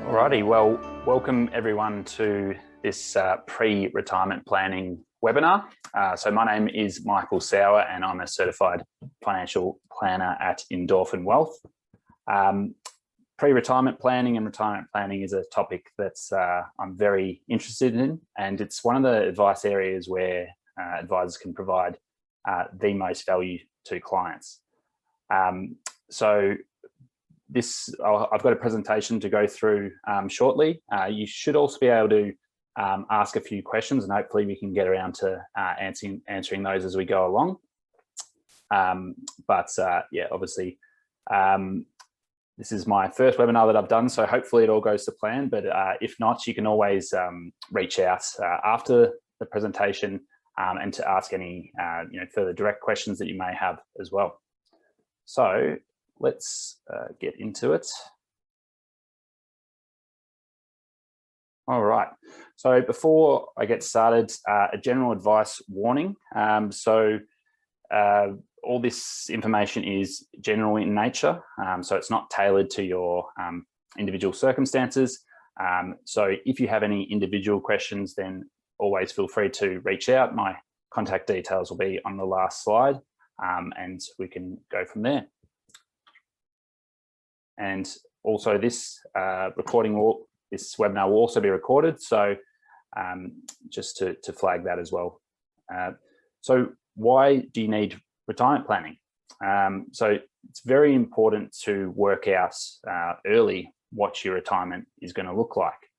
Alrighty, well, welcome everyone to this pre-retirement planning webinar. So my name is Michael Sauer and I'm a certified financial planner at Endorphin Wealth. Pre-retirement planning and retirement planning is a topic that's I'm very interested in, and it's one of the advice areas where advisors can provide the most value to clients. I've got a presentation to go through shortly. You should also be able to ask a few questions, and hopefully we can get around to answering those as we go along. Yeah, obviously, this is my first webinar that I've done, so hopefully it all goes to plan. But if not, you can always reach out after the presentation and to ask any further direct questions that you may have as well. So let's get into it. All right, so before I get started, a general advice warning. All this information is general in nature, so it's not tailored to your individual circumstances. So if you have any individual questions, then always feel free to reach out. My contact details will be on the last slide, and we can go from there. And also this this webinar will also be recorded, so just to flag that as well. So why do you need retirement planning? So it's very important to work out early what your retirement is going to look like.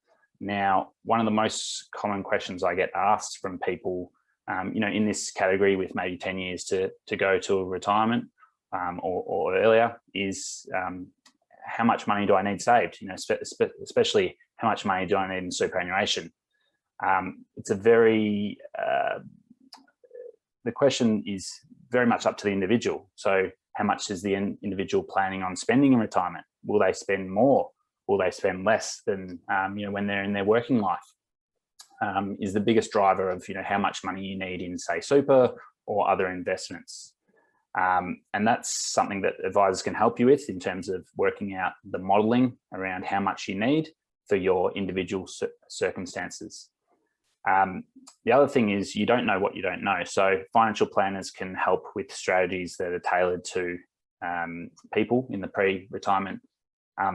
Now, one of the most common questions I get asked from people, in this category with maybe 10 years to go to a retirement or earlier is, how much money do I need saved? Especially how much money do I need in superannuation? It's a very, the question is very much up to the individual. So how much is the individual planning on spending in retirement? Will they spend more? Will they spend less than, when they're in their working life? Is the biggest driver of, how much money you need in, say, super or other investments. And that's something that advisors can help you with in terms of working out the modeling around how much you need for your individual circumstances. The other thing is you don't know what you don't know. So financial planners can help with strategies that are tailored to people in the pre-retirement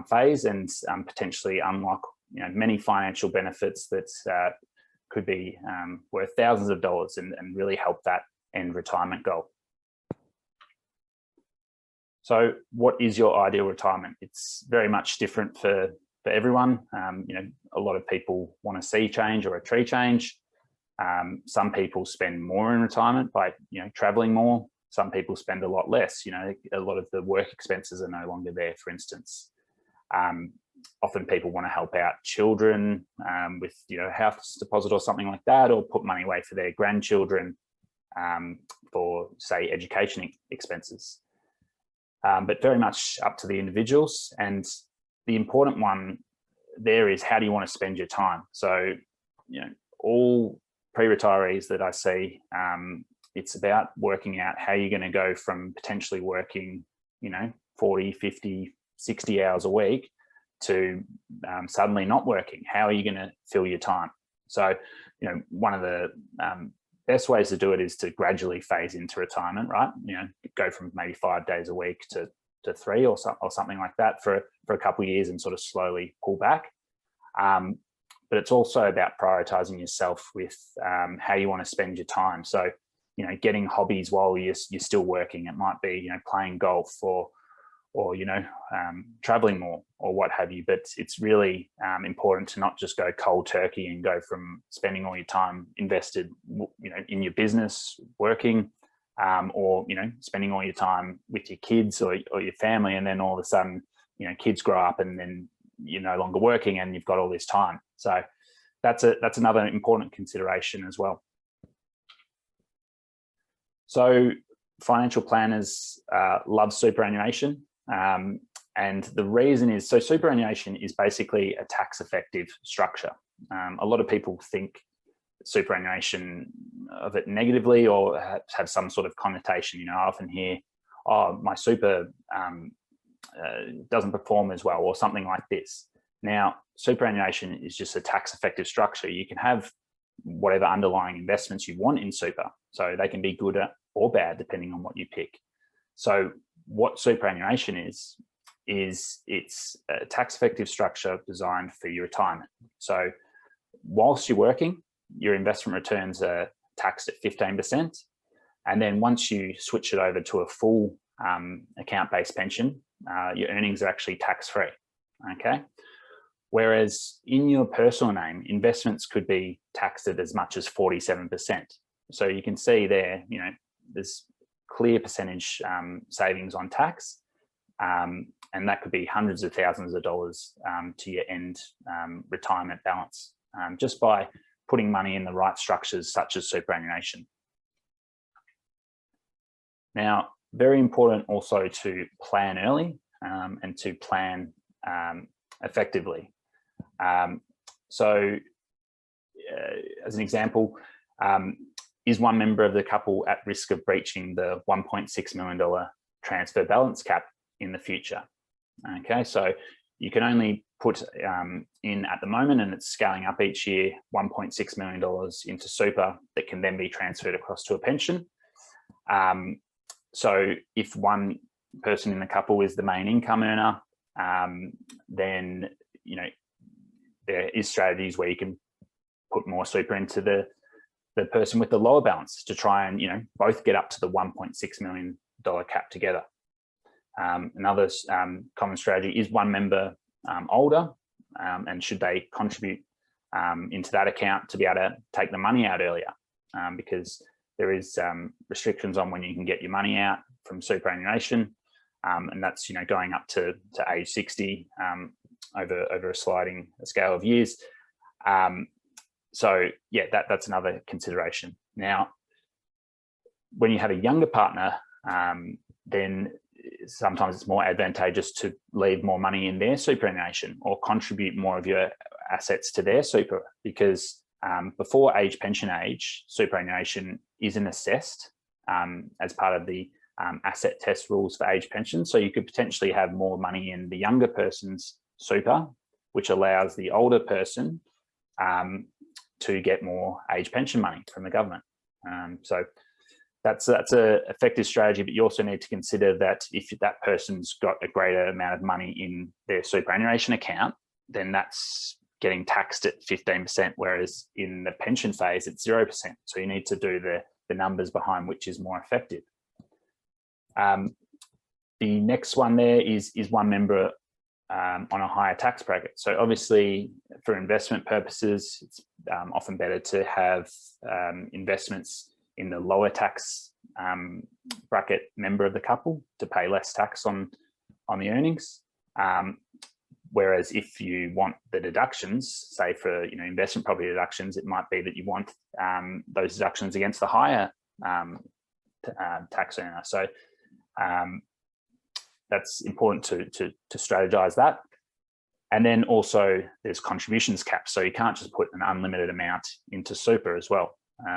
phase, and potentially unlock many financial benefits that could be worth thousands of dollars and really help that end retirement goal. So what is your ideal retirement? It's very much different for everyone. A lot of people want a sea change or a tree change. Some people spend more in retirement by, traveling more. Some people spend a lot less. A lot of the work expenses are no longer there, for instance. Often people want to help out children with, a house deposit or something like that, or put money away for their grandchildren for, say, education expenses. But very much up to the individuals. And the important one there is, how do you want to spend your time? So, all pre-retirees that I see, it's about working out how you're going to go from potentially working, 40, 50, 60 hours a week to suddenly not working. How are you going to fill your time? So, one of the best ways to do it is to gradually phase into retirement, right? Go from maybe 5 days a week to 3 or something like that for a couple of years and sort of slowly pull back. But it's also about prioritizing yourself with how you want to spend your time. So, getting hobbies while you're still working. It might be, playing golf or traveling more or what have you. But it's really important to not just go cold turkey and go from spending all your time invested, in your business, working, or, spending all your time with your kids or your family. And then all of a sudden, kids grow up and then you're no longer working and you've got all this time. So that's another important consideration as well. So financial planners love superannuation. And the reason is, so superannuation is basically a tax effective structure. A lot of people think superannuation of it negatively or have some sort of connotation. I often hear, oh, my super doesn't perform as well or something like this. Now, superannuation is just a tax effective structure. You can have whatever underlying investments you want in super. So they can be good or bad, depending on what you pick. So what superannuation is it's a tax effective structure designed for your retirement. So whilst you're working, your investment returns are taxed at 15%. And then once you switch it over to a full account-based pension, your earnings are actually tax-free, okay? Whereas in your personal name, investments could be taxed at as much as 47%. So you can see there, you know, there's clear percentage savings on tax, and that could be hundreds of thousands of dollars to your end retirement balance, just by putting money in the right structures such as superannuation. Now, very important also to plan early and to plan effectively. So as an example, is one member of the couple at risk of breaching the $1.6 million transfer balance cap in the future? Okay, so you can only put in at the moment, and it's scaling up each year, $1.6 million into super that can then be transferred across to a pension. So if one person in the couple is the main income earner, then, you know, there is strategies where you can put more super into the person with the lower balance to try and, you know, both get up to the $1.6 million cap together. Another common strategy is one member older, and should they contribute into that account to be able to take the money out earlier, because there is restrictions on when you can get your money out from superannuation, and that's, you know, going up to age 60 over a sliding scale of years. So yeah, that's another consideration. Now, when you have a younger partner, then sometimes it's more advantageous to leave more money in their superannuation or contribute more of your assets to their super, because before age pension age, superannuation isn't assessed as part of the asset test rules for age pension. So you could potentially have more money in the younger person's super, which allows the older person to get more age pension money from the government. So that's a effective strategy, but you also need to consider that if that person's got a greater amount of money in their superannuation account, then that's getting taxed at 15%, whereas in the pension phase, it's 0%. So you need to do the numbers behind which is more effective. The next one there is one member on a higher tax bracket. So obviously for investment purposes, it's often better to have investments in the lower tax bracket member of the couple to pay less tax on the earnings. Whereas if you want the deductions, say for, you know, investment property deductions, it might be that you want those deductions against the higher tax earner. So that's important to strategize that. And then also there's contributions caps. So you can't just put an unlimited amount into super as well.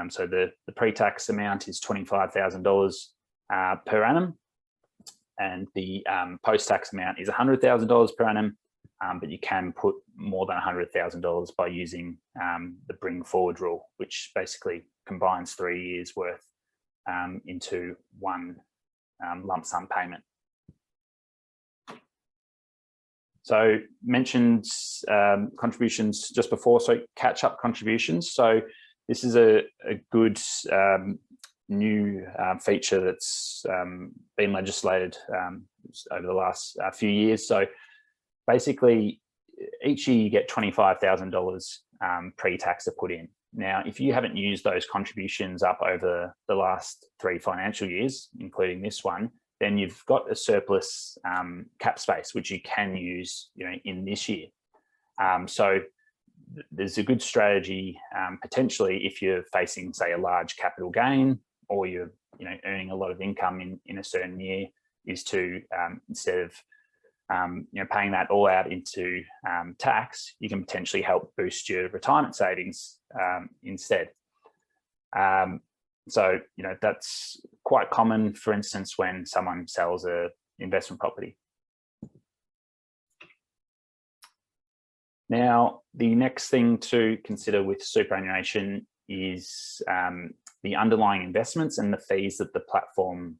So the pre-tax amount is $25,000 per annum, and the post-tax amount is $100,000 per annum, but you can put more than $100,000 by using the bring forward rule, which basically combines 3 years worth into one lump sum payment. So mentioned contributions just before, so catch-up contributions. So this is a good new feature that's been legislated over the last few years. So basically, each year you get $25,000 pre-tax to put in. Now, if you haven't used those contributions up over the last 3 financial years, including this one, then you've got a surplus cap space, which you can use, you know, in this year. So there's a good strategy potentially if you're facing, say, a large capital gain, or you're, you know, earning a lot of income in a certain year, is to instead of you know, paying that all out into tax, you can potentially help boost your retirement savings instead. So, you know, that's quite common, for instance, when someone sells a investment property. Now, the next thing to consider with superannuation is the underlying investments and the fees that the platform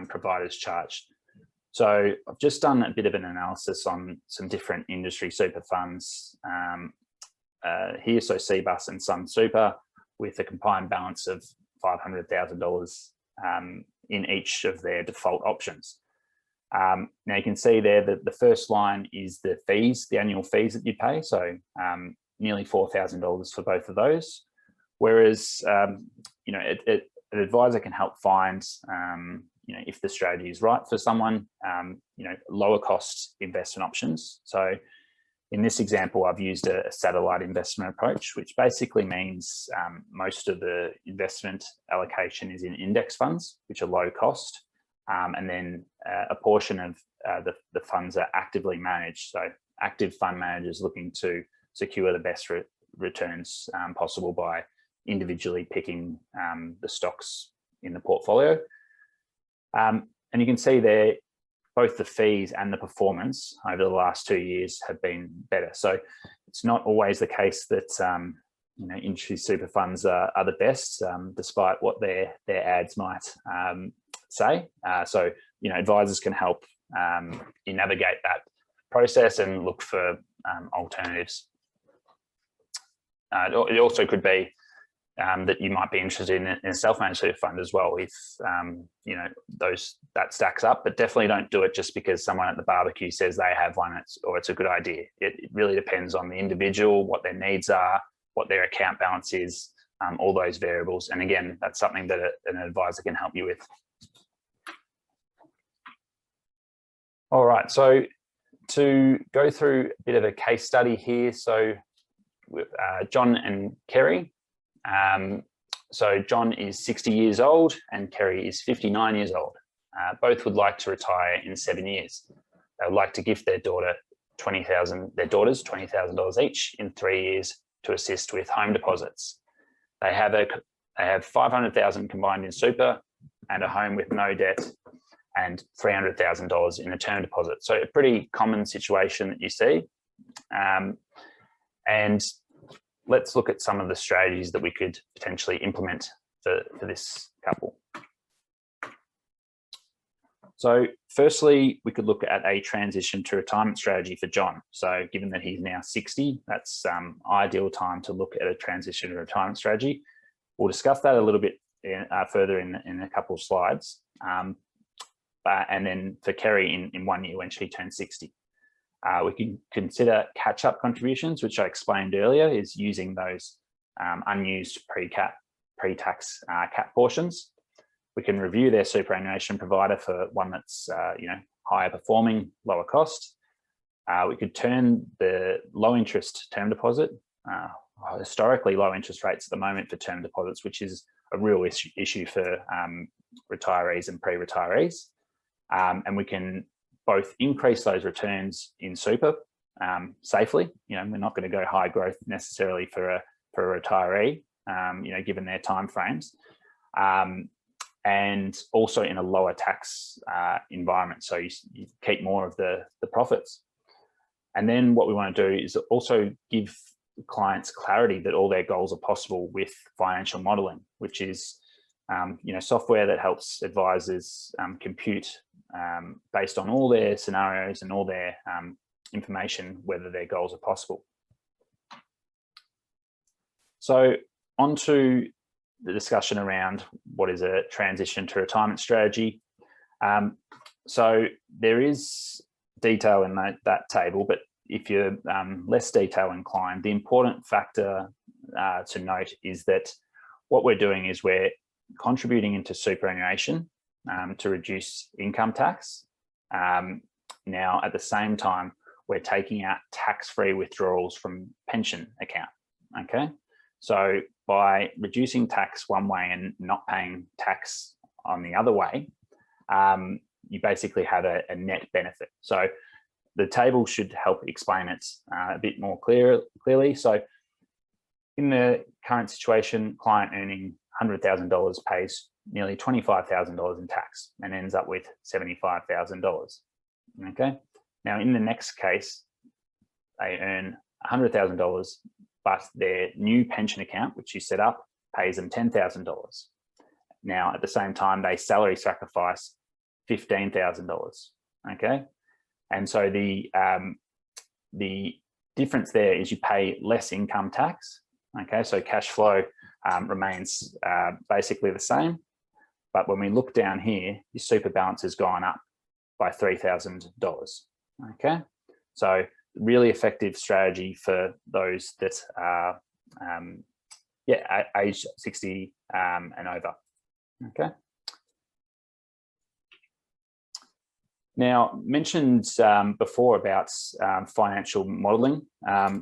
providers charge. So I've just done a bit of an analysis on some different industry super funds here, so CBUS and Sun Super, with a combined balance of $500,000 in each of their default options. Now you can see there that the first line is the fees, the annual fees that you pay. So nearly $4,000 for both of those. Whereas, you know, an advisor can help find, you know, if the strategy is right for someone, you know, lower cost investment options. So in this example, I've used a satellite investment approach, which basically means most of the investment allocation is in index funds, which are low cost. And then a portion of the funds are actively managed. So active fund managers looking to secure the best returns possible by individually picking the stocks in the portfolio. And you can see there, both the fees and the performance over the last 2 years have been better. So it's not always the case that you know, industry super funds are the best, despite what their ads might say. So, you know, advisors can help you navigate that process and look for alternatives. It also could be that you might be interested in a self-managed super fund as well, if you know, that stacks up. But definitely don't do it just because someone at the barbecue says they have one or it's a good idea. It really depends on the individual, what their needs are, what their account balance is, all those variables. And again, that's something that an advisor can help you with. All right, so to go through a bit of a case study here. So with John and Kerry. So John is 60 years old and Kerry is 59 years old. Both would like to retire in 7 years. They would like to gift their daughters $20,000 each in 3 years to assist with home deposits. They have 500,000 combined in super and a home with no debt and $300,000 in a term deposit. So a pretty common situation that you see. And let's look at some of the strategies that we could potentially implement for this couple. So firstly, we could look at a transition to retirement strategy for John. So given that he's now 60, that's ideal time to look at a transition to retirement strategy. We'll discuss that a little bit further in a couple of slides. And then for Kerry in 1 year when she turns 60. We can consider catch-up contributions, which I explained earlier, is using those unused pre-tax cap portions. We can review their superannuation provider for one that's you know, higher performing, lower cost. We could turn the low interest term deposit, historically low interest rates at the moment for term deposits, which is a real issue for retirees and pre-retirees. And we can both increase those returns in super safely. You know, we're not going to go high growth necessarily for a retiree, you know, given their timeframes, and also in a lower tax environment. So you keep more of the profits. And then what we want to do is also give clients clarity that all their goals are possible with financial modeling, which is you know, software that helps advisors compute based on all their scenarios and all their information, whether their goals are possible. So on to the discussion around what is a transition to retirement strategy. So there is detail in that table, but if you're less detail inclined, the important factor to note is that what we're doing is we're contributing into superannuation to reduce income tax. Now, at the same time, we're taking out tax-free withdrawals from pension account, okay? So by reducing tax one way and not paying tax on the other way, you basically have a net benefit. So the table should help explain it a bit more clearly. So in the current situation, client earning $100,000 pays nearly $25,000 in tax and ends up with $75,000. Okay. Now, in the next case, they earn $100,000, but their new pension account, which you set up, pays them $10,000. Now, at the same time, they salary sacrifice $15,000. Okay, and so the difference there is you pay less income tax. Okay, so cash flow remains basically the same, but when we look down here, your super balance has gone up by $3,000. Okay, so really effective strategy for those that are age 60 and over. Okay. Now, mentioned before about financial modelling.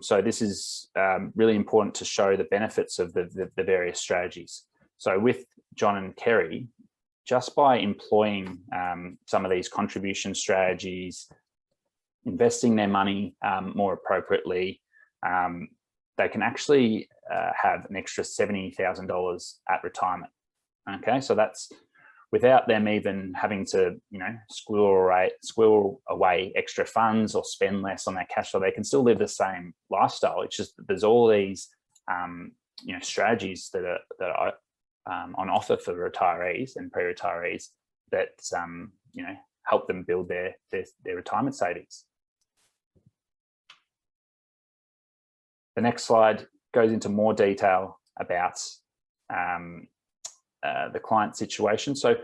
So this is really important to show the benefits of the various strategies. So with John and Kerry, just by employing some of these contribution strategies, investing their money more appropriately, they can actually have an extra $70,000 at retirement. Okay, so that's without them even having to, squirrel away extra funds or spend less on their cash flow. They can still live the same lifestyle. It's just that there's all these, strategies that are on offer for retirees and pre-retirees that, help them build their retirement savings. The next slide goes into more detail about the client situation. So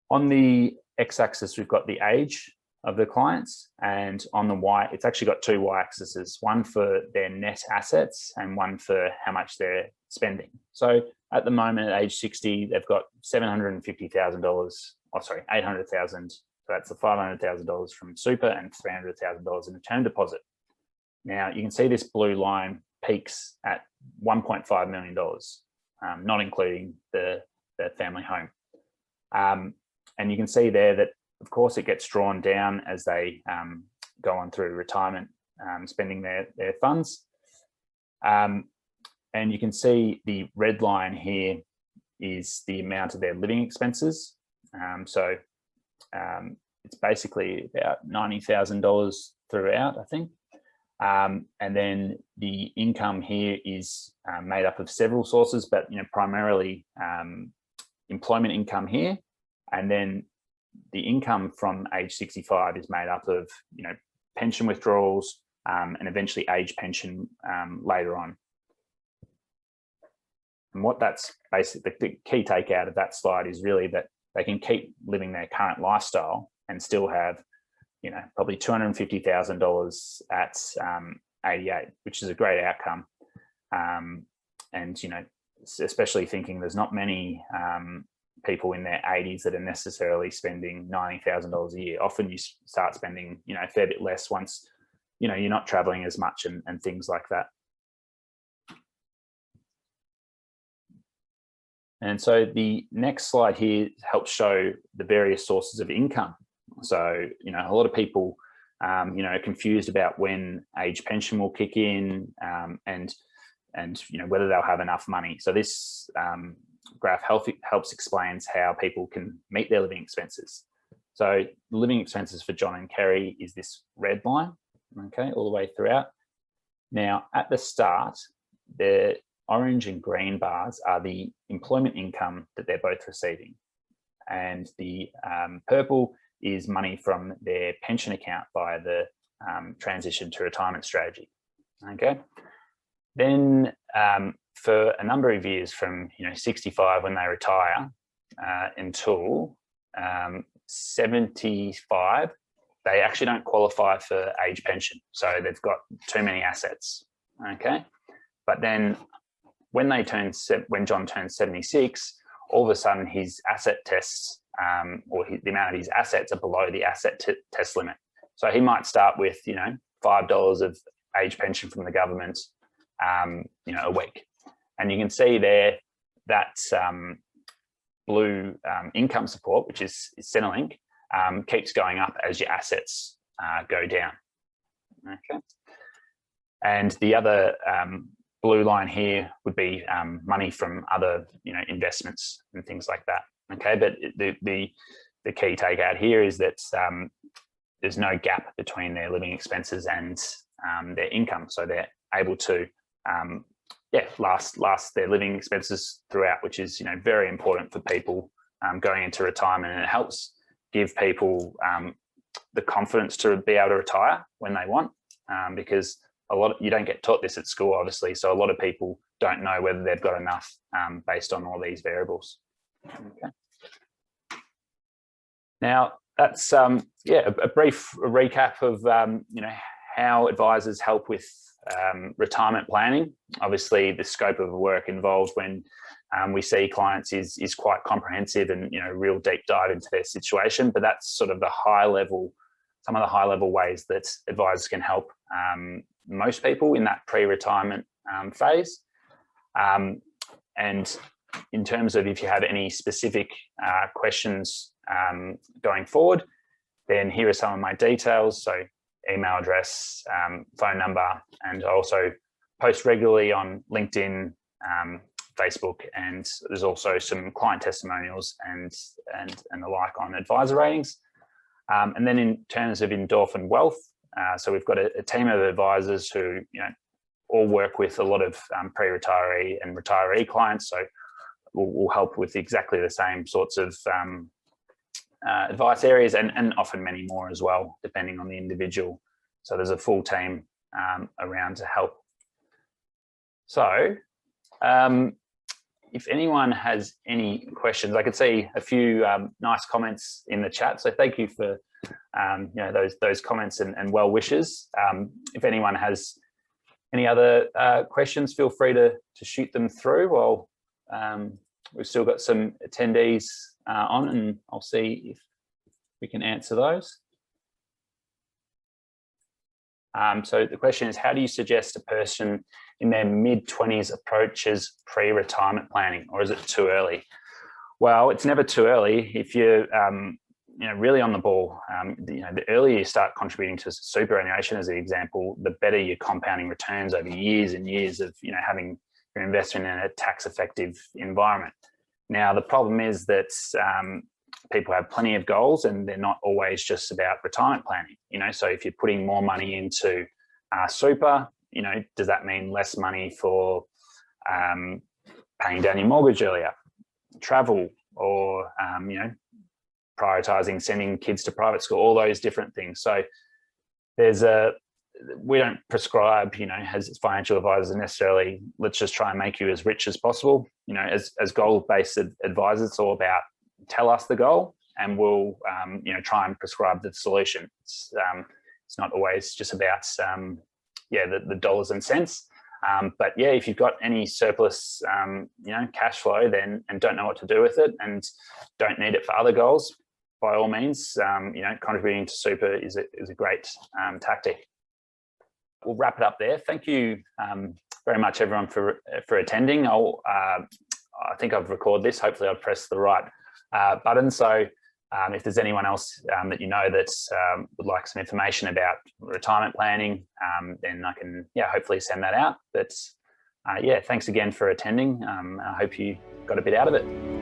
on the x-axis, we've got the age of the clients, and on the y, it's actually got two y-axes, one for their net assets and one for how much they're spending. So at the moment, at age 60, they've got $750,000, $800,000. So that's the $500,000 from super and $300,000 in a term deposit. Now you can see this blue line peaks at $1.5 million, not including the family home. And you can see there that, of course, it gets drawn down as they go on through retirement, spending their funds. And you can see the red line here is the amount of their living expenses. So it's basically about $90,000 throughout, I think. And then the income here is made up of several sources, but primarily employment income here, and then the income from age 65 is made up of pension withdrawals and eventually age pension later on. And what that's basically the key take out of that slide is really that they can keep living their current lifestyle and still have probably $250,000 at 88, which is a great outcome. And, especially thinking there's not many people in their 80s that are necessarily spending $90,000 a year. Often you start spending, a fair bit less once, you're not traveling as much and things like that. And so the next slide here helps show the various sources of income. So, a lot of people, are confused about when age pension will kick in and whether they'll have enough money. So this graph helps explains how people can meet their living expenses. So the living expenses for John and Kerry is this red line, okay, all the way throughout. Now, at the start, the orange and green bars are the employment income that they're both receiving. And the purple is money from their pension account via the transition to retirement strategy. Okay. Then for a number of years from 65 when they retire until 75, they actually don't qualify for age pension. So they've got too many assets. Okay. But then when John turns 76, all of a sudden his asset tests the amount of his assets are below the asset test limit. So he might start with, $5 of age pension from the government, a week. And you can see there that blue income support, which is Centrelink, keeps going up as your assets go down. Okay. And the other blue line here would be money from other, investments and things like that. Okay, but the key takeout here is that there's no gap between their living expenses and their income, so they're able to last their living expenses throughout, which is very important for people going into retirement, and it helps give people the confidence to be able to retire when they want, because you don't get taught this at school, obviously, so a lot of people don't know whether they've got enough based on all these variables. Okay. Now that's a brief recap of how advisors help with retirement planning. Obviously, the scope of work involved when we see clients is quite comprehensive and real deep dive into their situation. But that's sort of some of the high level ways that advisors can help most people in that pre-retirement phase. And in terms of if you have any specific questions going forward, then here are some of my details. So email address, phone number, and I also post regularly on LinkedIn, Facebook, and there's also some client testimonials and the like on advisor ratings. And then in terms of Endorphin Wealth, so we've got a team of advisors who all work with a lot of pre-retiree and retiree clients. So we'll help with exactly the same sorts of advice areas and often many more as well, depending on the individual. So there's a full team around to help. So if anyone has any questions, I could see a few nice comments in the chat. So thank you for those comments and well wishes. If anyone has any other questions, feel free to shoot them through. Well, we've still got some attendees on, and I'll see if we can answer those. So the question is, how do you suggest a person in their mid-20s approaches pre-retirement planning, or is it too early? Well, it's never too early if you're really on the ball. The earlier you start contributing to superannuation, as an example, the better your compounding returns over years and years of having your investment in a tax-effective environment. Now, the problem is that people have plenty of goals, and they're not always just about retirement planning. So if you're putting more money into super, does that mean less money for paying down your mortgage earlier, travel, or prioritizing sending kids to private school, all those different things. So we don't prescribe, as financial advisors necessarily, let's just try and make you as rich as possible. As goal-based advisors, it's all about tell us the goal, and we'll try and prescribe the solution. It's not always just about the dollars and cents, but if you've got any surplus cash flow then and don't know what to do with it and don't need it for other goals, by all means contributing to super is a great tactic. We'll wrap it up there. Thank you very much everyone for attending. I think I've recorded this. Hopefully I've pressed the right button. So if there's anyone else that that would like some information about retirement planning, then I can hopefully send that out. But thanks again for attending. I hope you got a bit out of it.